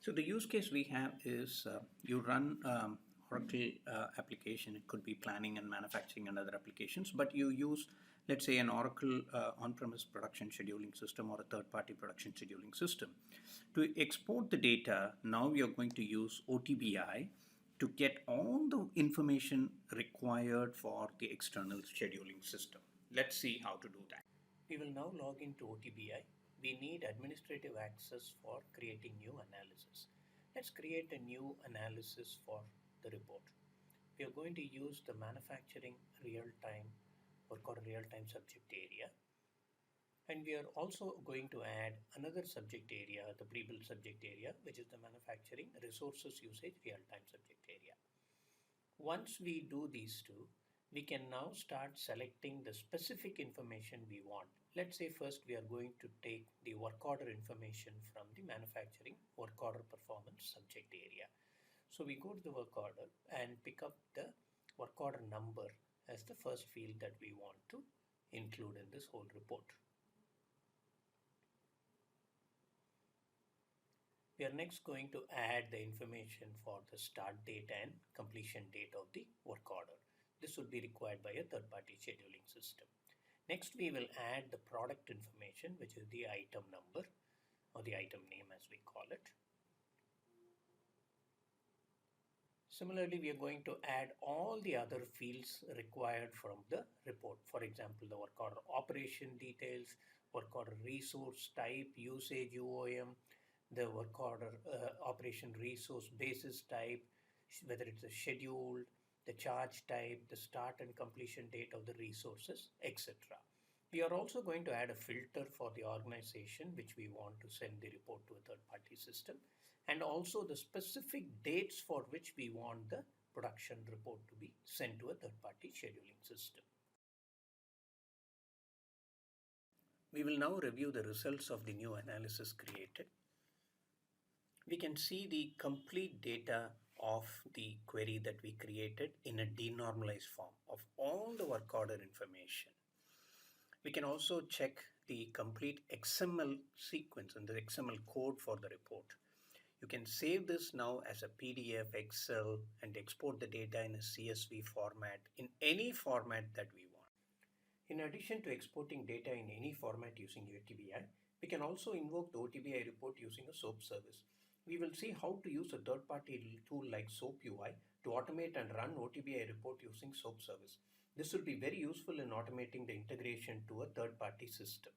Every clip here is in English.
So the use case we have is you run Oracle application. It could be planning and manufacturing and other applications, but you use, let's say, an Oracle on-premise production scheduling system or a third-party production scheduling system. To export the data, now we are going to use OTBI to get all the information required for the external scheduling system. Let's see how to do that. We will now log into OTBI. We need administrative access for creating new analysis. Let's create a new analysis for the report. We are going to use the manufacturing real-time work order real-time subject area. And we are also going to add another subject area, the pre-built subject area, which is the manufacturing resources usage real-time subject area. Once we do these two, we can now start selecting the specific information we want. Let's say first we are going to take the work order information from the manufacturing work order performance subject area. So we go to the work order and pick up the work order number as the first field that we want to include in this whole report. We are next going to add the information for the start date and completion date of the work order. This would be required by a third-party scheduling system. Next, we will add the product information, which is the item number or the item name as we call it. Similarly, we are going to add all the other fields required from the report. For example, the work order operation details, work order resource type, usage UOM, the work order operation resource basis type, whether it's a scheduled, the charge type, the start and completion date of the resources, etc. We are also going to add a filter for the organization which we want to send the report to a third-party system, and also the specific dates for which we want the production report to be sent to a third-party scheduling system. We will now review the results of the new analysis created. We can see the complete data of the query that we created in a denormalized form of all the work order information. We can also check the complete XML sequence and the XML code for the report. You can save this now as a PDF, Excel, and export the data in a CSV format in any format that we want. In addition to exporting data in any format using OTBI, we can also invoke the OTBI report using a SOAP service. We will see how to use a third-party tool like SOAP UI to automate and run OTBI report using SOAP service. This will be very useful in automating the integration to a third-party system.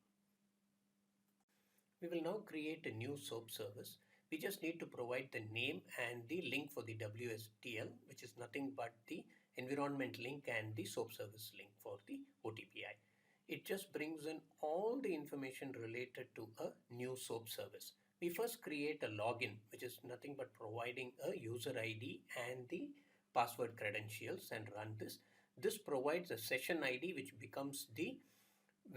We will now create a new SOAP service. We just need to provide the name and the link for the WSTL, which is nothing but the environment link and the SOAP service link for the OTBI. It just brings in all the information related to a new SOAP service. We first create a login, which is nothing but providing a user ID and the password credentials, and run this. This provides a session ID which becomes the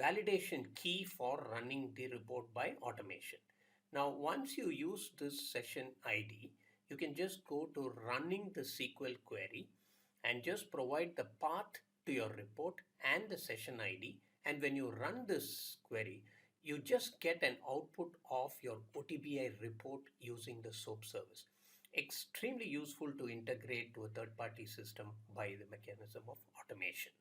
validation key for running the report by automation. Now, once you use this session ID, you can just go to running the SQL query and just provide the path to your report and the session ID. And when you run this query, you just get an output of your OTBI report using the SOAP service. Extremely useful to integrate to a third-party system by the mechanism of automation.